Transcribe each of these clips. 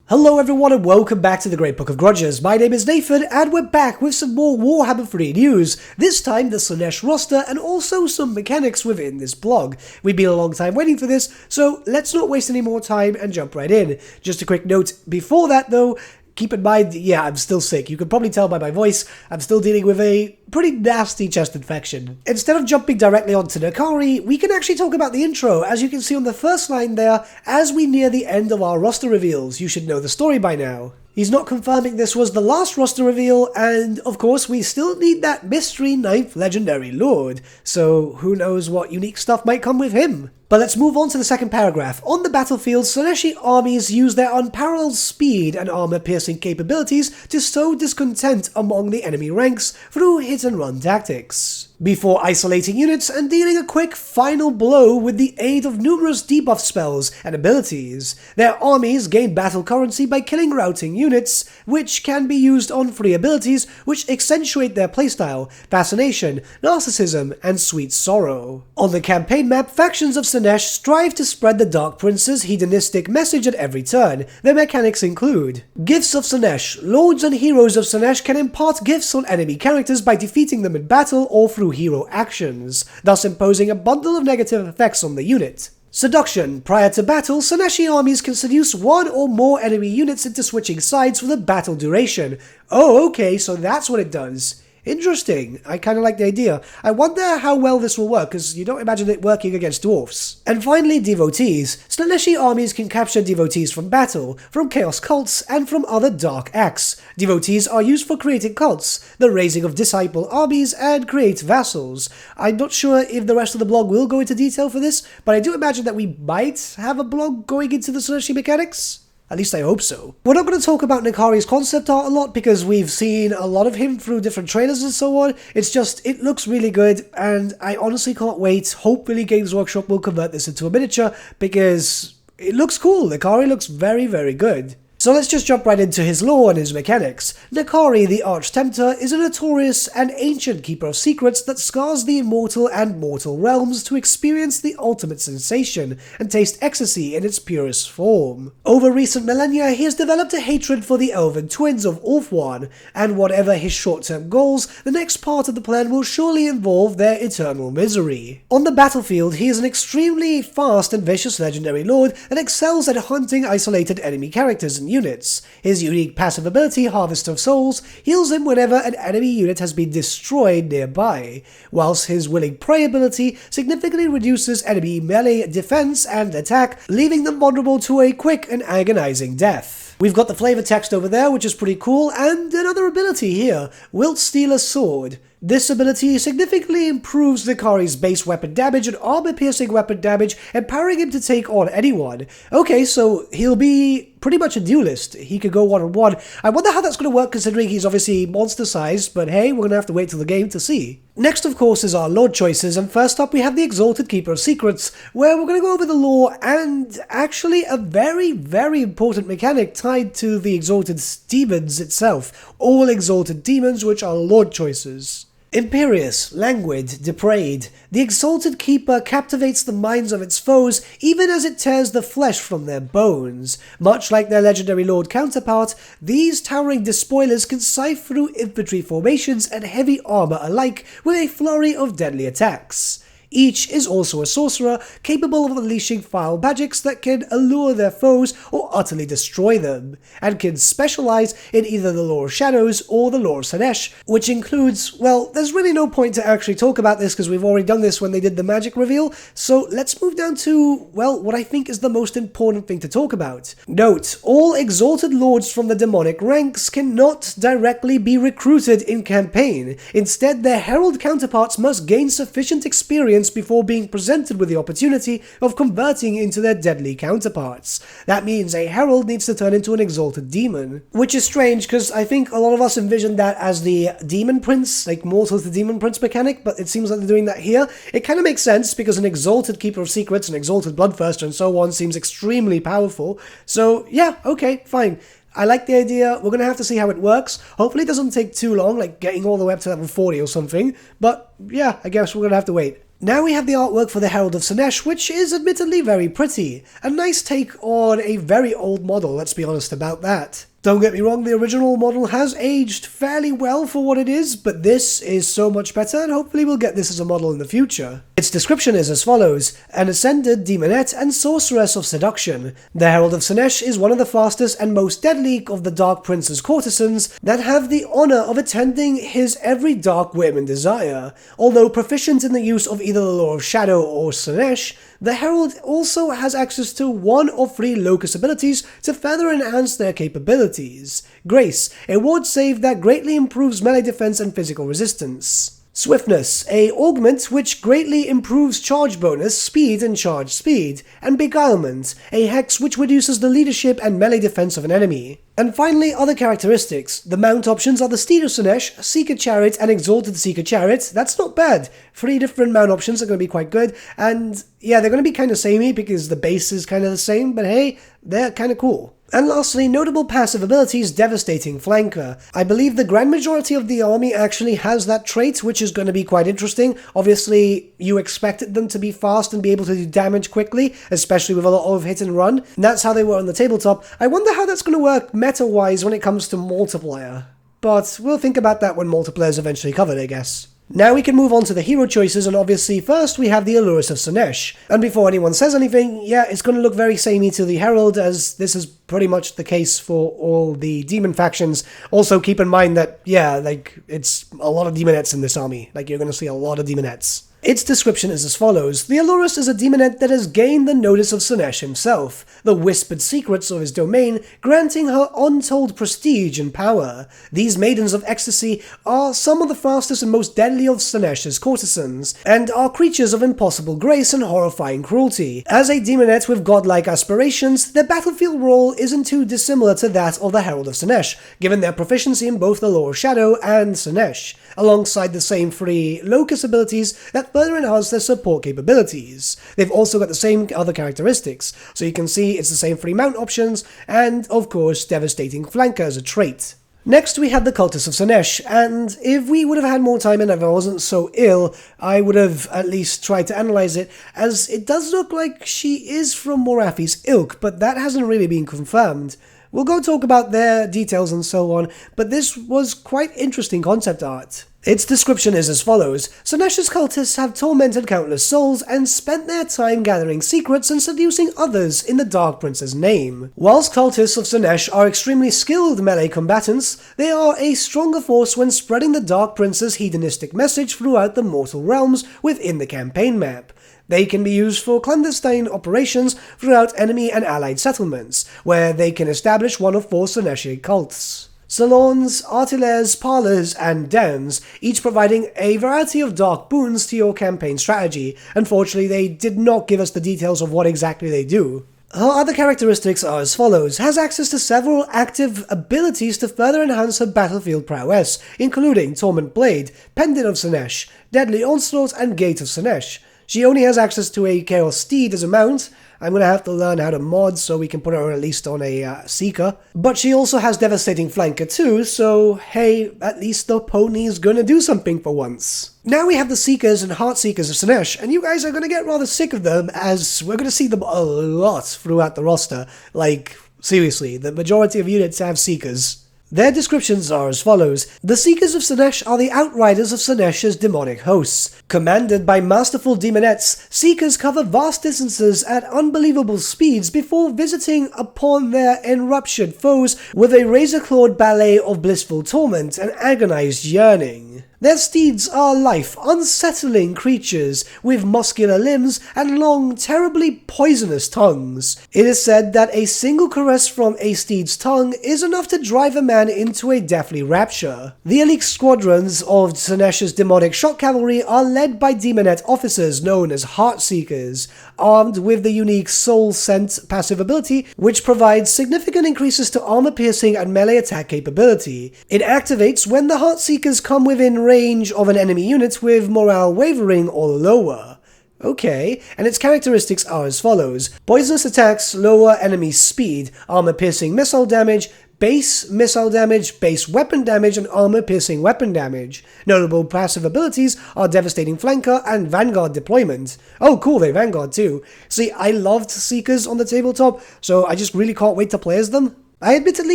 Hello everyone and welcome back to the Great Book of Grudges. My name is Nathan and we're back with some more Warhammer 3 news. This time the Slaanesh roster and also some mechanics within this blog. We've been a long time waiting for this, so let's not waste any more time and jump right in. Just a quick note before that though, keep in mind, yeah, I'm still sick. You can probably tell by my voice, I'm still dealing with a pretty nasty chest infection. Instead of jumping directly onto Nakari, we can actually talk about the intro, as you can see on the first line there, as we near the end of our roster reveals. You should know the story by now. He's not confirming this was the last roster reveal, and of course we still need that mystery 9th legendary lord, so who knows what unique stuff might come with him. But let's move on to the second paragraph. On the battlefield, Slaaneshi armies use their unparalleled speed and armor-piercing capabilities to sow discontent among the enemy ranks through hit-and-run tactics, before isolating units and dealing a quick final blow with the aid of numerous debuff spells and abilities. Their armies gain battle currency by killing routing units, which can be used on free abilities which accentuate their playstyle, fascination, narcissism, and sweet sorrow. On the campaign map, factions of Slaanesh strive to spread the Dark Prince's hedonistic message at every turn. Their mechanics include Gifts of Slaanesh. Lords and heroes of Slaanesh can impart gifts on enemy characters by defeating them in battle or through hero actions, thus imposing a bundle of negative effects on the unit. Seduction. Prior to battle, Slaaneshi armies can seduce one or more enemy units into switching sides for the battle duration. Oh, okay, so that's what it does. Interesting. I kind of like the idea. I wonder how well this will work, because you don't imagine it working against dwarfs. And finally, devotees. Slaaneshi armies can capture devotees from battle, from chaos cults, and from other dark acts. Devotees are used for creating cults, the raising of disciple armies, and create vassals. I'm not sure if the rest of the blog will go into detail for this, but I do imagine that we might have a blog going into the Slaaneshi mechanics. At least I hope so. We're not going to talk about Nakari's concept art a lot because we've seen a lot of him through different trailers and so on. It's just, it looks really good and I honestly can't wait. Hopefully Games Workshop will convert this into a miniature because it looks cool. Nakari looks very, very good. So let's just jump right into his lore and his mechanics. Nakari, the Arch-Tempter, is a notorious and ancient keeper of secrets that scars the immortal and mortal realms to experience the ultimate sensation and taste ecstasy in its purest form. Over recent millennia, he has developed a hatred for the elven twins of Ulthuan, and whatever his short-term goals, the next part of the plan will surely involve their eternal misery. On the battlefield, he is an extremely fast and vicious legendary lord that excels at hunting isolated enemy characters and units. His unique passive ability, Harvest of Souls, heals him whenever an enemy unit has been destroyed nearby, whilst his Willing Prey ability significantly reduces enemy melee defense and attack, leaving them vulnerable to a quick and agonizing death. We've got the flavor text over there, which is pretty cool, and another ability here, Wilt Steal a Sword. This ability significantly improves Nakari's base weapon damage and armor-piercing weapon damage, empowering him to take on anyone. Okay, so he'll be pretty much a duelist. He could go one-on-one. I wonder how that's going to work considering he's obviously monster-sized, but hey, we're going to have to wait till the game to see. Next, of course, is our Lord choices, and first up we have the Exalted Keeper of Secrets, where we're going to go over the lore and actually a very, very important mechanic tied to the Exalted Demons itself. All Exalted Demons, which are Lord choices. Imperious, languid, depraved, the Exalted Keeper captivates the minds of its foes even as it tears the flesh from their bones. Much like their legendary lord counterpart, these towering despoilers can scythe through infantry formations and heavy armor alike with a flurry of deadly attacks. Each is also a sorcerer, capable of unleashing foul magics that can allure their foes or utterly destroy them, and can specialize in either the lore of Shadows or the lore of Slaanesh, which includes, well, there's really no point to actually talk about this because we've already done this when they did the magic reveal, so let's move down to, well, what I think is the most important thing to talk about. Note, all exalted lords from the demonic ranks cannot directly be recruited in campaign. Instead, their herald counterparts must gain sufficient experience before being presented with the opportunity of converting into their deadly counterparts. That means a herald needs to turn into an exalted demon. Which is strange because I think a lot of us envisioned that as the demon prince, like Mortal to Demon Prince mechanic, but it seems like they're doing that here. It kind of makes sense because an exalted keeper of secrets, an exalted bloodthirster and so on seems extremely powerful. So yeah, okay, fine. I like the idea. We're going to have to see how it works. Hopefully it doesn't take too long, like getting all the way up to level 40 or something. But yeah, I guess we're going to have to wait. Now we have the artwork for the Herald of Slaanesh, which is admittedly very pretty. A nice take on a very old model, let's be honest about that. Don't get me wrong, the original model has aged fairly well for what it is, but this is so much better, and hopefully we'll get this as a model in the future. Its description is as follows: an ascended Daemonette and sorceress of seduction. The Herald of Slaanesh is one of the fastest and most deadly of the Dark Prince's courtesans that have the honor of attending his every dark whim and desire. Although proficient in the use of either the Law of Shadow or Slaanesh, the Herald also has access to one of 3 locus abilities to further enhance their capabilities. Grace, a ward save that greatly improves melee defense and physical resistance. Swiftness, a augment which greatly improves charge bonus, speed and charge speed. And Beguilement, a hex which reduces the leadership and melee defense of an enemy. And finally, other characteristics. The mount options are the Steed of Slaanesh, Seeker Chariot, and Exalted Seeker Chariot. That's not bad. 3 different mount options are going to be quite good. And yeah, they're going to be kind of samey because the base is kind of the same, but hey, they're kind of cool. And lastly, notable passive abilities, Devastating Flanker. I believe the grand majority of the army actually has that trait, which is going to be quite interesting. Obviously, you expected them to be fast and be able to do damage quickly, especially with a lot of hit and run. And that's how they were on the tabletop. I wonder how that's going to work meta-wise when it comes to multiplayer. But we'll think about that when multiplayer is eventually covered, I guess. Now we can move on to the hero choices, and obviously first we have the Heralds of Slaanesh. And before anyone says anything, yeah, it's going to look very samey to the Herald, as this is pretty much the case for all the demon factions. Also keep in mind that, yeah, like, it's a lot of Daemonettes in this army. Like, you're going to see a lot of Daemonettes. Its description is as follows: the Heralds is a Daemonette that has gained the notice of Slaanesh himself, the whispered secrets of his domain, granting her untold prestige and power. These maidens of ecstasy are some of the fastest and most deadly of Slaanesh's courtesans, and are creatures of impossible grace and horrifying cruelty. As a Daemonette with godlike aspirations, their battlefield role isn't too dissimilar to that of the Herald of Slaanesh, given their proficiency in both the Law of Shadow and Slaanesh, alongside the same 3 locus abilities that further enhance their support capabilities. They've also got the same other characteristics, so you can see it's the same 3 mount options, and of course Devastating Flanker as a trait. Next we have the Cultists of Slaanesh, and if we would have had more time and if I wasn't so ill, I would have at least tried to analyze it, as it does look like she is from Morafi's ilk, but that hasn't really been confirmed. We'll go talk about their details and so on, but this was quite interesting concept art. Its description is as follows: Slaanesh's cultists have tormented countless souls and spent their time gathering secrets and seducing others in the Dark Prince's name. Whilst cultists of Slaanesh are extremely skilled melee combatants, they are a stronger force when spreading the Dark Prince's hedonistic message throughout the mortal realms within the campaign map. They can be used for clandestine operations throughout enemy and allied settlements, where they can establish one of 4 Slaanesh cults: salons, artilleries, parlors, and dens, each providing a variety of dark boons to your campaign strategy. Unfortunately, they did not give us the details of what exactly they do. Her other characteristics are as follows: has access to several active abilities to further enhance her battlefield prowess, including Torment Blade, Pendant of Slaanesh, Deadly Onslaught, and Gate of Slaanesh. She only has access to a Chaos Steed as a mount. I'm going to have to learn how to mod so we can put her at least on a Seeker. But she also has Devastating Flanker too, so hey, at least the pony's going to do something for once. Now we have the Seekers and Heartseekers of Slaanesh, and you guys are going to get rather sick of them, as we're going to see them a lot throughout the roster. Like, seriously, the majority of units have Seekers. Their descriptions are as follows: the Seekers of Slaanesh are the outriders of Slaanesh's demonic hosts. Commanded by masterful Daemonettes, Seekers cover vast distances at unbelievable speeds before visiting upon their enraptured foes with a razor-clawed ballet of blissful torment and agonized yearning. Their steeds are life, unsettling creatures with muscular limbs and long, terribly poisonous tongues. It is said that a single caress from a steed's tongue is enough to drive a man into a deathly rapture. The elite squadrons of Slaanesh's demonic shock cavalry are led by Daemonette officers known as Heartseekers, armed with the unique Soul Scent passive ability, which provides significant increases to armor piercing and melee attack capability. It activates when the Heartseekers come within range of an enemy unit with morale wavering or lower. Okay, and its characteristics are as follows: poisonous attacks lower enemy speed, armor piercing missile damage, base missile damage, base weapon damage, and armor-piercing weapon damage. Notable passive abilities are Devastating Flanker and Vanguard Deployment. Oh cool, they Vanguard too. See, I loved Seekers on the tabletop, so I just really can't wait to play as them. I admittedly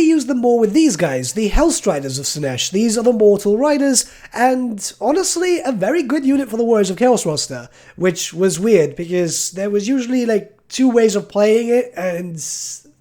use them more with these guys, the Hellstriders of Slaanesh. These are the Mortal Riders, and honestly, a very good unit for the Warriors of Chaos roster, which was weird, because there was usually like 2 ways of playing it, and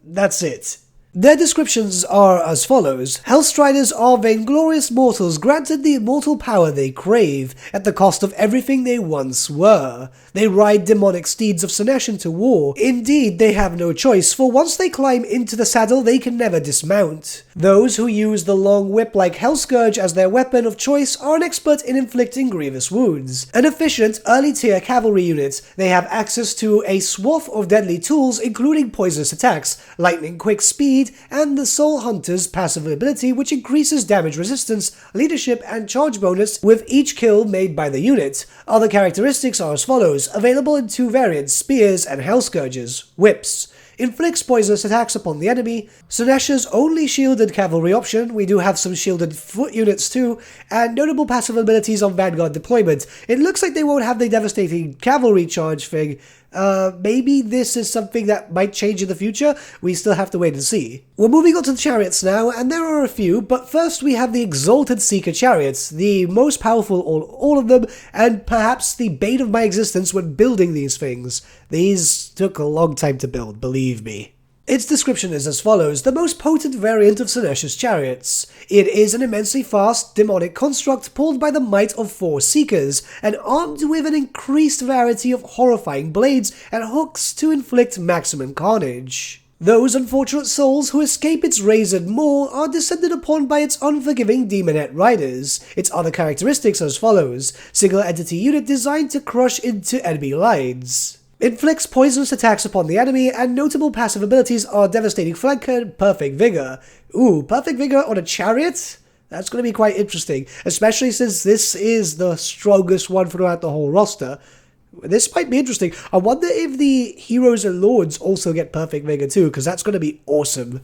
that's it. Their descriptions are as follows. Hellstriders are vainglorious mortals granted the immortal power they crave, at the cost of everything they once were. They ride demonic steeds of Slaanesh into war. Indeed, they have no choice, for once they climb into the saddle, they can never dismount. Those who use the long whip like Hellscourge as their weapon of choice are an expert in inflicting grievous wounds. An efficient, early-tier cavalry unit, they have access to a swath of deadly tools including poisonous attacks, lightning-quick speed, and the Soul Hunter's passive ability, which increases damage resistance, leadership, and charge bonus with each kill made by the unit. Other characteristics are as follows, available in 2 variants, Spears and Hellscourges. Whips. Inflicts poisonous attacks upon the enemy. Slaanesh's only shielded cavalry option, we do have some shielded foot units too, and notable passive abilities on Vanguard Deployment. It looks like they won't have the devastating cavalry charge thing. Maybe this is something that might change in the future. We still have to wait and see. We're moving on to the chariots now, and there are a few, but first we have the Exalted Seeker chariots, the most powerful of all of them, and perhaps the bane of my existence when building these things. These took a long time to build, believe me. Its description is as follows, the most potent variant of Slaanesh's chariots. It is an immensely fast, demonic construct pulled by the might of 4 Seekers, and armed with an increased variety of horrifying blades and hooks to inflict maximum carnage. Those unfortunate souls who escape its razored maw are descended upon by its unforgiving Daemonette riders. Its other characteristics are as follows, single entity unit designed to crush into enemy lines. Inflicts poisonous attacks upon the enemy, and notable passive abilities are Devastating Flanker and Perfect Vigor. Ooh, Perfect Vigor on a chariot? That's going to be quite interesting, especially since this is the strongest one throughout the whole roster. This might be interesting. I wonder if the Heroes and Lords also get Perfect Vigor too, because that's going to be awesome.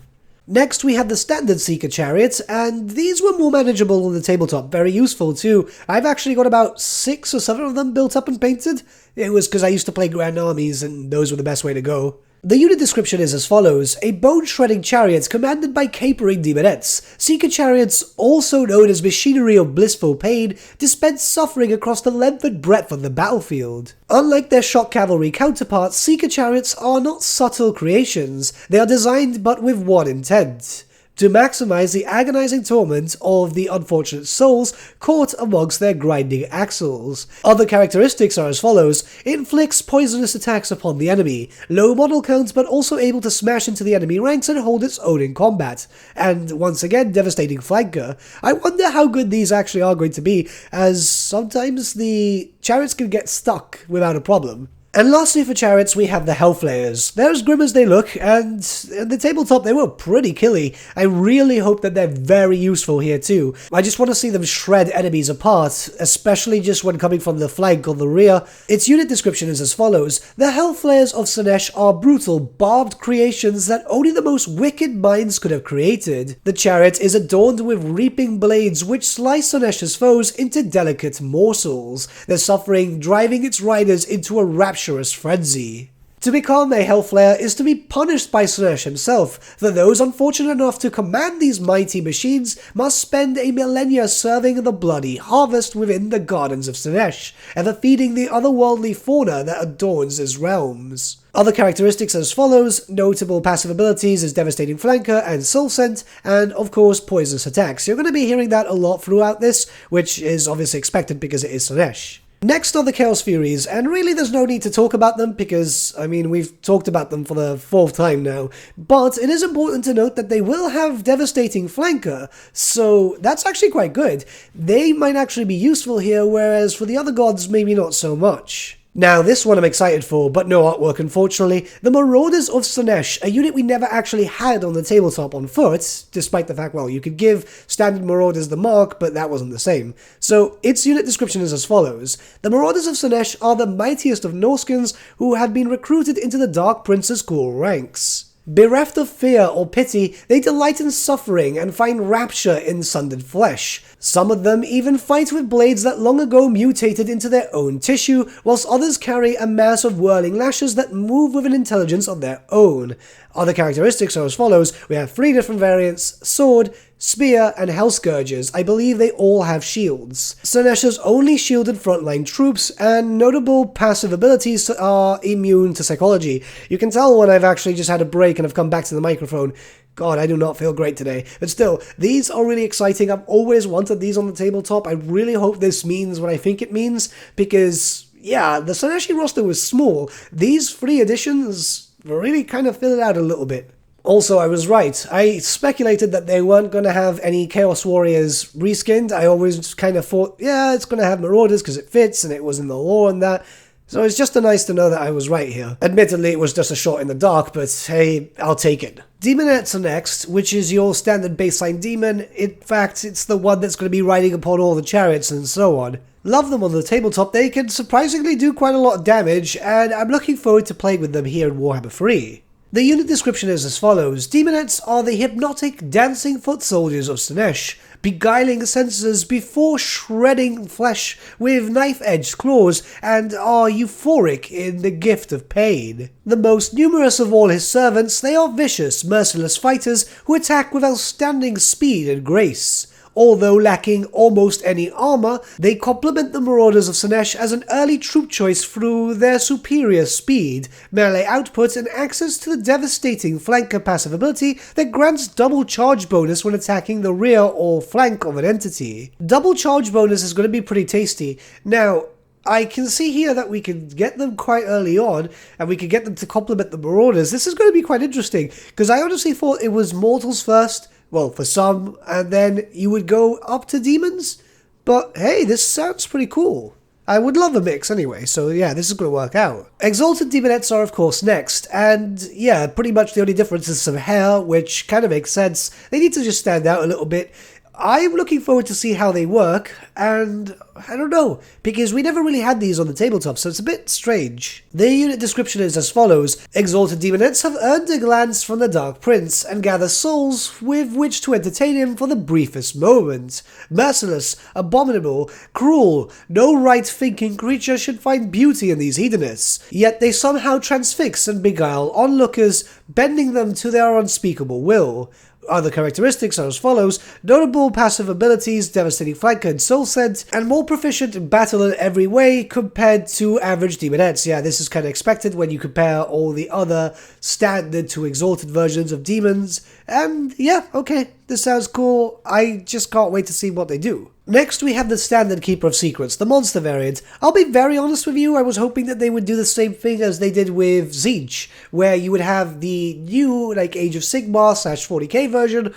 Next, we have the Standard Seeker chariots, and these were more manageable on the tabletop, very useful too. I've actually got about 6 or 7 of them built up and painted. It was because I used to play Grand Armies, and those were the best way to go. The unit description is as follows, a bone-shredding chariot commanded by capering Daemonettes. Seeker chariots, also known as machinery of blissful pain, dispense suffering across the length and breadth of the battlefield. Unlike their shock cavalry counterparts, Seeker chariots are not subtle creations, they are designed but with one intent. To maximize the agonizing torment of the unfortunate souls caught amongst their grinding axles. Other characteristics are as follows, inflicts poisonous attacks upon the enemy, low model count but also able to smash into the enemy ranks and hold its own in combat, and once again devastating flanker. I wonder how good these actually are going to be, as sometimes the chariots can get stuck without a problem. And lastly for chariots, we have the Hellflayers. They're as grim as they look, and at the tabletop they were pretty killy. I really hope that they're very useful here too. I just want to see them shred enemies apart, especially just when coming from the flank or the rear. Its unit description is as follows. The Hellflayers of Slaanesh are brutal, barbed creations that only the most wicked minds could have created. The chariot is adorned with reaping blades which slice Slaanesh's foes into delicate morsels, their suffering driving its riders into a rapturous frenzy. To become a Hellflayer is to be punished by Slaanesh himself, for those unfortunate enough to command these mighty machines must spend a millennia serving the bloody harvest within the gardens of Slaanesh, ever feeding the otherworldly fauna that adorns his realms. Other characteristics as follows, notable passive abilities is Devastating Flanker and Soul Scent, and of course poisonous attacks. You're going to be hearing that a lot throughout this, which is obviously expected because it is Slaanesh. Next are the Chaos Furies, and really there's no need to talk about them because, I mean, we've talked about them for the 4th time now, but it is important to note that they will have Devastating Flanker, so that's actually quite good. They might actually be useful here, whereas for the other gods, maybe not so much. Now, this one I'm excited for, but no artwork unfortunately. The Marauders of Slaanesh, a unit we never actually had on the tabletop on foot, despite the fact, well, you could give standard Marauders the mark, but that wasn't the same. So, its unit description is as follows. The Marauders of Slaanesh are the mightiest of Norskins who had been recruited into the Dark Prince's core ranks. Bereft of fear or pity, they delight in suffering and find rapture in sundered flesh. Some of them even fight with blades that long ago mutated into their own tissue, whilst others carry a mass of whirling lashes that move with an intelligence of their own. Other characteristics are as follows. We have 3 different variants: sword, spear, and Hellstriders. I believe they all have shields. Slaanesh's only shielded frontline troops, and notable passive abilities are immune to psychology. You can tell when I've actually just had a break and I've come back to the microphone. God, I do not feel great today. But still, these are really exciting. I've always wanted these on the tabletop. I really hope this means what I think it means, because, yeah, the Slaanesh roster was small. These 3 additions really kind of fill it out a little bit. Also, I was right. I speculated that they weren't going to have any Chaos Warriors reskinned. I always kind of thought, yeah, it's going to have Marauders because it fits and it was in the lore and that. So it's just nice to know that I was right here. Admittedly, it was just a shot in the dark, but hey, I'll take it. Daemonettes are next, which is your standard baseline demon. In fact, it's the one that's going to be riding upon all the chariots and so on. Love them on the tabletop. They can surprisingly do quite a lot of damage, and I'm looking forward to playing with them here in Warhammer 3. The unit description is as follows. Daemonettes are the hypnotic, dancing foot soldiers of Slaanesh, beguiling senses before shredding flesh with knife-edged claws, and are euphoric in the gift of pain. The most numerous of all his servants, they are vicious, merciless fighters who attack with outstanding speed and grace. Although lacking almost any armor, they complement the Marauders of Slaanesh as an early troop choice through their superior speed, melee output, and access to the devastating flanker passive ability that grants double charge bonus when attacking the rear or flank of an entity. Double charge bonus is going to be pretty tasty. Now, I can see here that we can get them quite early on, and we can get them to complement the Marauders. This is going to be quite interesting, because I honestly thought it was Mortals first, well, for some, and then you would go up to Demons. But hey, this sounds pretty cool. I would love a mix anyway, so yeah, this is going to work out. Exalted Daemonettes are of course next, and yeah, pretty much the only difference is some hair, which kind of makes sense. They need to just stand out a little bit. I'm looking forward to see how they work, and I don't know, because we never really had these on the tabletop, so it's a bit strange. Their unit description is as follows. Exalted Daemonettes have earned a glance from the Dark Prince, and gather souls with which to entertain him for the briefest moment. Merciless, abominable, cruel, no right-thinking creature should find beauty in these hedonists, yet they somehow transfix and beguile onlookers, bending them to their unspeakable will. Other characteristics are as follows. Notable passive abilities, devastating flanker and soul scent, and more proficient in battle in every way compared to average Daemonettes. Yeah, this is kind of expected when you compare all the other standard to exalted versions of demons. And yeah, okay, this sounds cool. I just can't wait to see what they do. Next, we have the standard Keeper of Secrets, the monster variant. I'll be very honest with you, I was hoping that they would do the same thing as they did with Siege, where you would have the new, Age of Sigmar / 40k version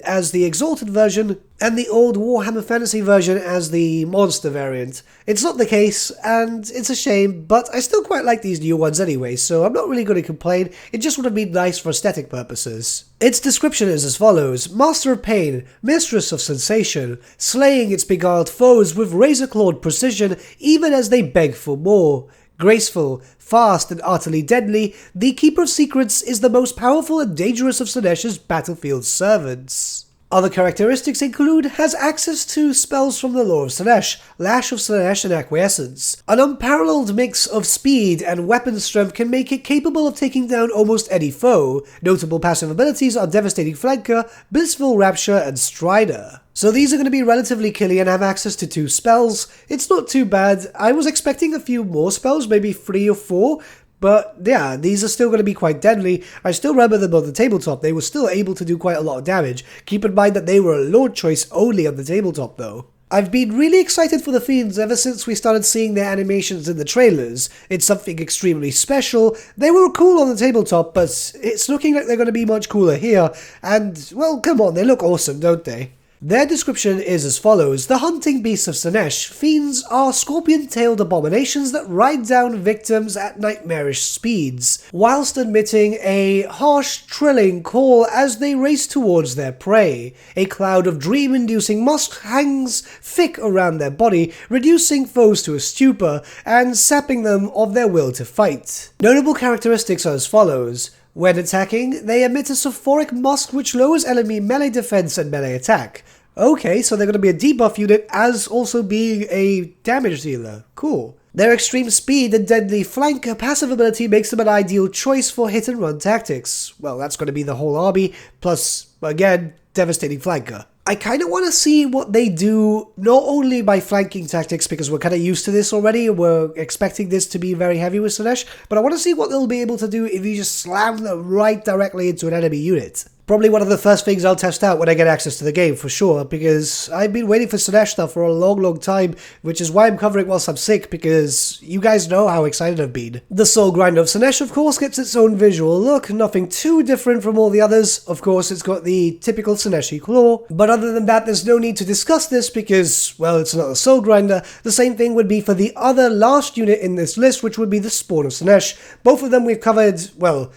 as the Exalted version, and the old Warhammer Fantasy version as the monster variant. It's not the case, and it's a shame, but I still quite like these new ones anyway, so I'm not really going to complain. It just would have been nice for aesthetic purposes. Its description is as follows. Master of Pain, Mistress of Sensation, slaying its beguiled foes with razor-clawed precision even as they beg for more. Graceful, fast, and utterly deadly, the Keeper of Secrets is the most powerful and dangerous of Slaanesh's battlefield servants. Other characteristics include has access to spells from the lore of Slaanesh, Lash of Slaanesh, and Acquiescence. An unparalleled mix of speed and weapon strength can make it capable of taking down almost any foe. Notable passive abilities are Devastating Flanker, Blissful Rapture, and Strider. So these are going to be relatively killy and have access to 2 spells. It's not too bad. I was expecting a few more spells, maybe 3 or 4, but yeah, these are still going to be quite deadly. I still remember them on the tabletop. They were still able to do quite a lot of damage. Keep in mind that they were a Lord choice only on the tabletop though. I've been really excited for the Fiends ever since we started seeing their animations in the trailers. It's something extremely special. They were cool on the tabletop, but it's looking like they're going to be much cooler here. And, well, come on, they look awesome, don't they? Their description is as follows. The hunting beasts of Slaanesh, fiends are scorpion-tailed abominations that ride down victims at nightmarish speeds, whilst emitting a harsh, trilling call as they race towards their prey. A cloud of dream-inducing musk hangs thick around their body, reducing foes to a stupor and sapping them of their will to fight. Notable characteristics are as follows. When attacking, they emit a sulfuric musk which lowers enemy melee defense and melee attack. Okay, so they're going to be a debuff unit as also being a damage dealer. Cool. Their extreme speed and deadly flank passive ability makes them an ideal choice for hit and run tactics. Well, that's going to be the whole army, plus, again, devastating flanker. I kind of want to see what they do, not only by flanking tactics, because we're kind of used to this already, we're expecting this to be very heavy with Slaanesh, but I want to see what they'll be able to do if you just slam them right directly into an enemy unit. Probably one of the first things I'll test out when I get access to the game, for sure, because I've been waiting for Slaanesh stuff for a long time, which is why I'm covering whilst I'm sick, because you guys know how excited I've been. The Soul Grinder of Slaanesh, of course, gets its own visual look, nothing too different from all the others. Of course, it's got the typical Slaaneshi claw, but other than that, there's no need to discuss this because, well, it's not a Soul Grinder. The same thing would be for the other last unit in this list, which would be the Spawn of Slaanesh. Both of them we've covered, well,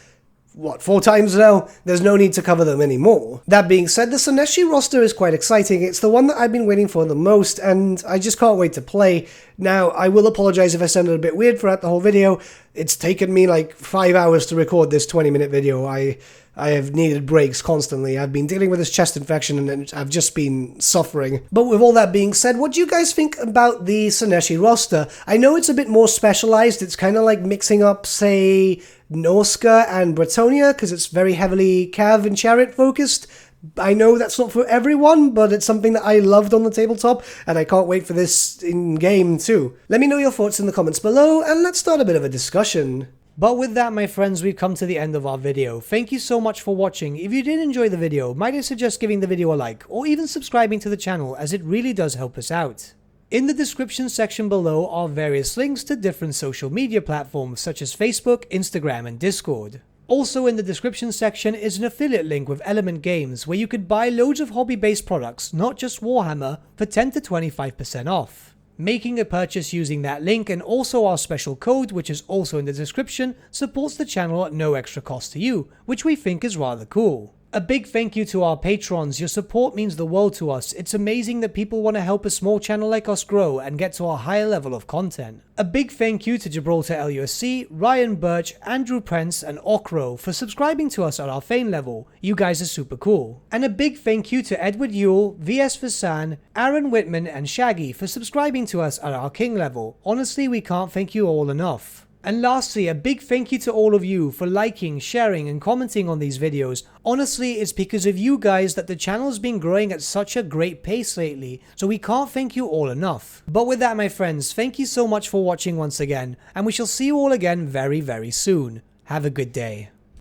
what, 4 times now? There's no need to cover them anymore. That being said, the Slaaneshi roster is quite exciting. It's the one that I've been waiting for the most, and I just can't wait to play. Now, I will apologize if I sounded a bit weird throughout the whole video. It's taken me like 5 hours to record this 20-minute video. I have needed breaks constantly. I've been dealing with this chest infection and I've just been suffering. But with all that being said, what do you guys think about the Slaaneshi roster? I know it's a bit more specialized. It's kind of like mixing up, say, Norska and Bretonnia, because it's very heavily Cav and Chariot focused. I know that's not for everyone, but it's something that I loved on the tabletop, and I can't wait for this in-game too. Let me know your thoughts in the comments below, and let's start a bit of a discussion. But with that, my friends, we've come to the end of our video. Thank you so much for watching. If you did enjoy the video, might I suggest giving the video a like, or even subscribing to the channel, as it really does help us out. In the description section below are various links to different social media platforms such as Facebook, Instagram, and Discord. Also in the description section is an affiliate link with Element Games where you could buy loads of hobby-based products, not just Warhammer, for 10 to 25% off. Making a purchase using that link and also our special code, which is also in the description, supports the channel at no extra cost to you, which we think is rather cool. A big thank you to our patrons. Your support means the world to us. It's amazing that people want to help a small channel like us grow and get to a higher level of content. A big thank you to Gibraltar LUSC, Ryan Bertsche, Andrew Prince, and Okro for subscribing to us at our Fane level. You guys are super cool. And a big thank you to Edward Yule, VS Vasan, Aaron Whitman, and Shaggy for subscribing to us at our King level. Honestly, we can't thank you all enough. And lastly, a big thank you to all of you for liking, sharing, and commenting on these videos. Honestly, it's because of you guys that the channel's been growing at such a great pace lately, so we can't thank you all enough. But with that, my friends, thank you so much for watching once again, and we shall see you all again very, very soon. Have a good day.